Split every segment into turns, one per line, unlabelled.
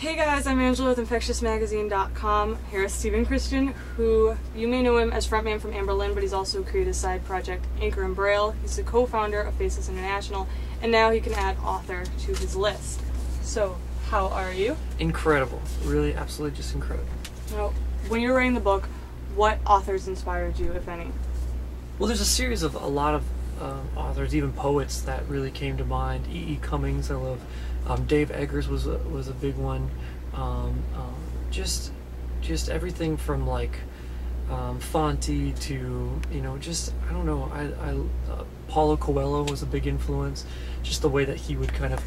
Hey guys, I'm Angela with InfectiousMagazine.com. Here is Stephen Christian, who you may know him as frontman from Anberlin, but he's also created a side project, Anchor&Braille. He's the co-founder of Faceless International, and now he can add author to his list. So, how are you?
Incredible. Really, absolutely just incredible.
Now, when you were writing the book, what authors inspired you, if any?
Well, there's a series of a lot of authors, even poets, that really came to mind. E.E. Cummings, I love. Dave Eggers was a big one. Just everything from like Fonte to I don't know. Paulo Coelho was a big influence. Just the way that he would kind of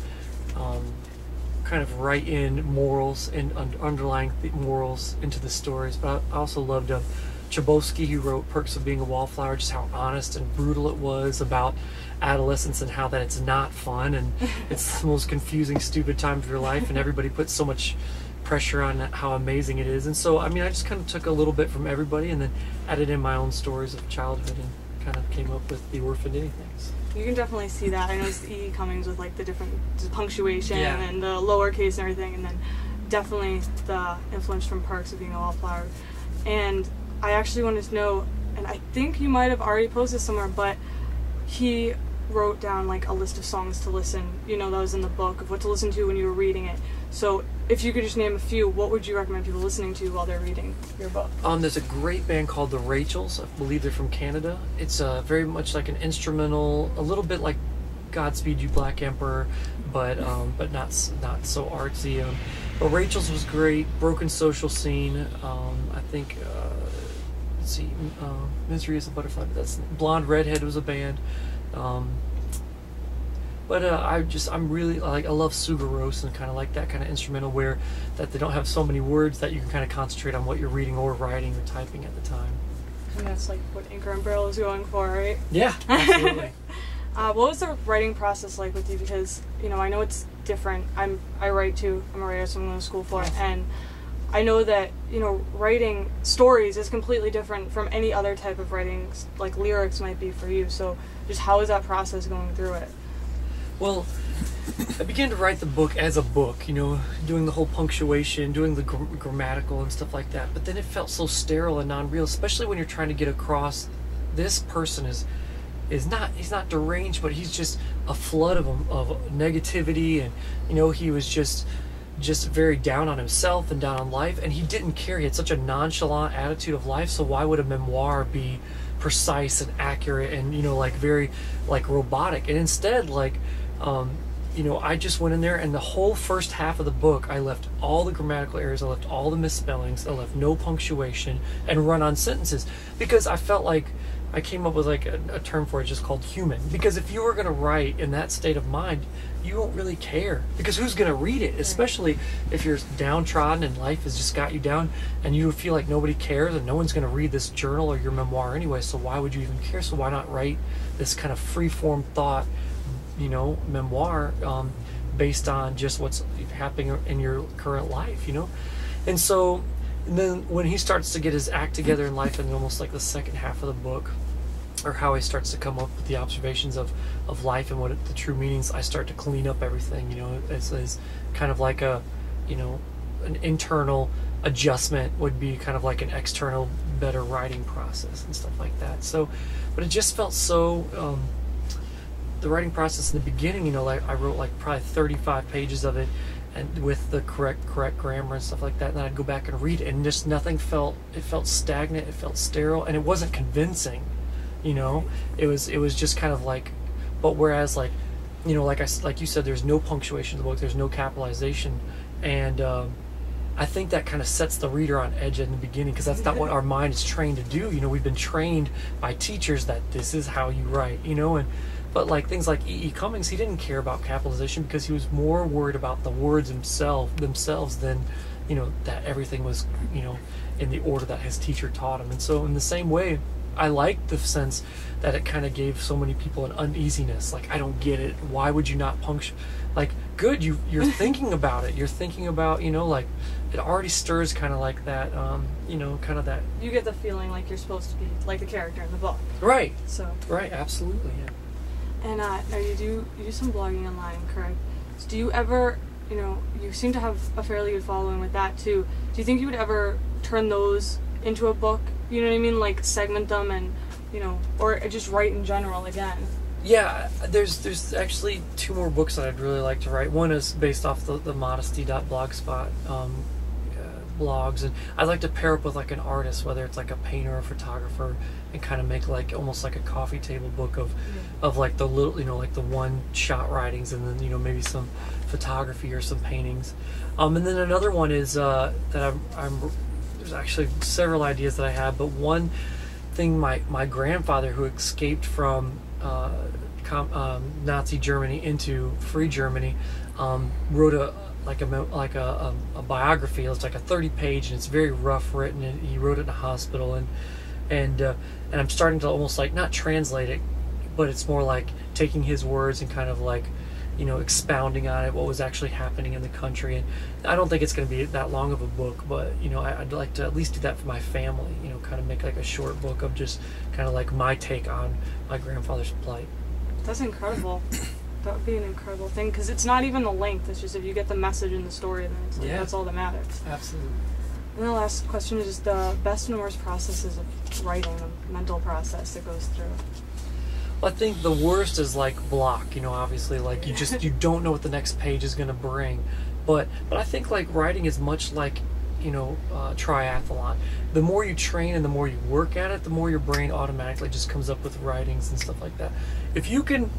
write in morals and underlying morals into the stories. But I also loved Chabosky, who wrote Perks of Being a Wallflower, just how honest and brutal it was about adolescence and how that it's not fun and it's the most confusing, stupid time of your life, and everybody puts so much pressure on how amazing it is. And so, I just kind of took a little bit from everybody and then added in my own stories of childhood and kind of came up with the Orphaned Anythings.
You can definitely see that. I noticed E.E. Cummings with like the different punctuation and the lowercase and everything, and then definitely the influence from Perks of Being a Wallflower. And I actually wanted to know, and I think you might have already posted somewhere, but he wrote down like a list of songs to listen, that was in the book, of what to listen to when you were reading it. So if you could just name a few, what would you recommend people listening to while they're reading your book? There's
a great band called the Rachels. I believe they're from Canada. It's very much like an instrumental, a little bit like Godspeed You Black Emperor, but not so artsy. But Rachel's was great. Broken Social Scene. I think let's see, Misery is a Butterfly. But that's Blonde Redhead was a band. I'm really I love Sugaros and kind of like that kind of instrumental where that they don't have so many words that you can kind of concentrate on what you're reading or writing or typing at the time.
And that's like what Anchor&Braille is going for, right?
Yeah, absolutely.
What was the writing process like with you? Because I know it's different. I write too. I'm a writer, so I'm going to school for it, and I know that writing stories is completely different from any other type of writing, like lyrics might be for you. So just how is that process going through it?
Well, I began to write the book as a book, doing the whole punctuation, doing the grammatical and stuff like that. But then it felt so sterile and non-real, especially when you're trying to get across this person he's not deranged, but he's just a flood of negativity, and he was just very down on himself and down on life, and he didn't care. He had such a nonchalant attitude of life, so why would a memoir be precise and accurate and very robotic? And instead I just went in there, and the whole first half of the book I left all the grammatical errors, I left all the misspellings, I left no punctuation and run-on sentences, because I felt like I came up with a term for it just called human. Because if you were going to write in that state of mind, you won't really care, because who's going to read it? Especially if you're downtrodden and life has just got you down and you feel like nobody cares and no one's going to read this journal or your memoir anyway, so why would you even care? So why not write this kind of free-form thought, memoir based on just what's happening in your current life, And so then when he starts to get his act together in life, in almost like the second half of the book, or how he starts to come up with the observations of life and what the true meanings, I start to clean up everything, as kind of like an internal adjustment would be kind of like an external better writing process and stuff like that. So, but it just felt so, the writing process in the beginning, I wrote probably 35 pages of it, and with the correct grammar and stuff like that, and then I'd go back and read it, and just nothing felt stagnant, it felt sterile, and it wasn't convincing, it was just kind of but whereas like you said, there's no punctuation in the book, there's no capitalization, and I think that kind of sets the reader on edge in the beginning, because that's not what our mind is trained to do. We've been trained by teachers that this is how you write, but things like E.E. Cummings, he didn't care about capitalization because he was more worried about the words themselves than, that everything was, in the order that his teacher taught him. And so in the same way, I liked the sense that it kind of gave so many people an uneasiness. I don't get it. Why would you not punctuate? Good, you're thinking about it. You're thinking about, it already stirs kind of like that, kind of that.
You get the feeling like you're supposed to be like the character in the book.
Right.
So.
Right, absolutely, yeah.
And now you do some blogging online, correct? So do you ever you know, you seem to have a fairly good following with that too. Do you think you would ever turn those into a book? You know what I mean? Like segment them and, you know, or just write in general again.
Yeah, there's actually 2 more books that I'd really like to write. One is based off the modesty.blogspot blogs, and I'd like to pair up with like an artist, whether it's like a painter or a photographer, and kind of make like almost like a coffee table book of like the little, you know, like the one shot writings, and then, you know, maybe some photography or some paintings. And then another one is that I'm there's actually several ideas that I have, but one thing, my grandfather, who escaped from Nazi Germany into free Germany, wrote a biography. It's like a 30-page, and it's very rough written, and he wrote it in a hospital, and I'm starting to almost like not translate it, but it's more like taking his words and kind of like, you know, expounding on it, what was actually happening in the country. And I don't think it's going to be that long of a book, but, you know, I'd like to at least do that for my family, you know, kind of make like a short book of just kind of like my take on my grandfather's plight.
That's incredible. That would be an incredible thing, because it's not even the length, it's just if you get the message in the story, then it's like, that's all that matters.
Absolutely.
And the last question is just the best and worst processes of writing, the mental process that goes through.
Well, I think the worst is like block, you know, obviously, like you don't know what the next page is going to bring. But I think like writing is much like, you know, triathlon. The more you train and the more you work at it, the more your brain automatically just comes up with writings and stuff like that. If you can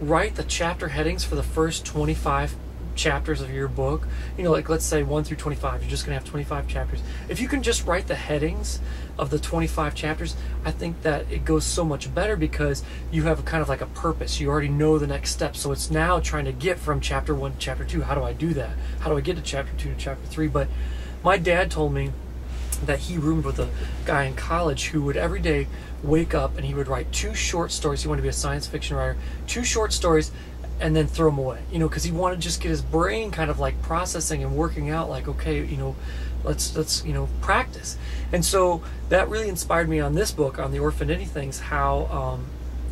write the chapter headings for the first 25 chapters of your book, you know, like let's say 1 through 25, you're just going to have 25 chapters. If you can just write the headings of the 25 chapters, I think that it goes so much better, because you have kind of like a purpose. You already know the next step, so it's now trying to get from chapter 1 to chapter 2. How do I do that? How do I get to chapter 2 to chapter 3? But my dad told me that he roomed with a guy in college who would every day wake up and he would write 2 short stories. He wanted to be a science fiction writer. 2 short stories, and then throw them away, you know, because he wanted to just get his brain kind of like processing and working out, like, okay, you know, let's you know, practice. And so that really inspired me on this book, on the Orphaned Anythings, how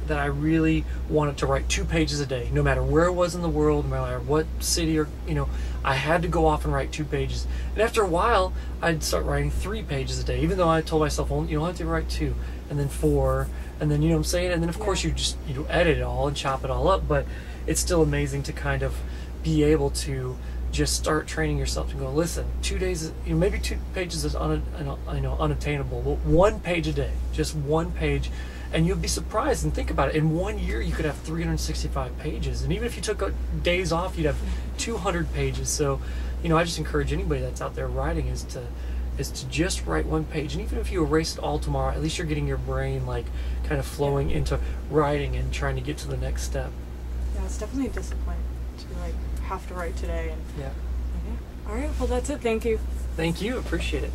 that I really wanted to write 2 pages a day, no matter where it was in the world, no matter what city, or, you know, I had to go off and write 2 pages. And after a while, I'd start writing 3 pages a day, even though I told myself, well, you don't have to write 2, and then 4, and then, you know what I'm saying? And then of course you just, you know, edit it all and chop it all up, but it's still amazing to kind of be able to just start training yourself to go, listen, 2 days, you know, maybe 2 pages is unattainable, but 1 page a day, just 1 page, and you'll be surprised. And think about it, in 1 year you could have 365 pages, and even if you took days off, you'd have 200 pages. So, you know, I just encourage anybody that's out there writing is to just write 1 page, and even if you erase it all tomorrow, at least you're getting your brain like kind of flowing into writing and trying to get to the next step.
Yeah, it's definitely a discipline to be like, have to write today. And
yeah.
All right, well, that's it. Thank you.
Thank you. Appreciate it.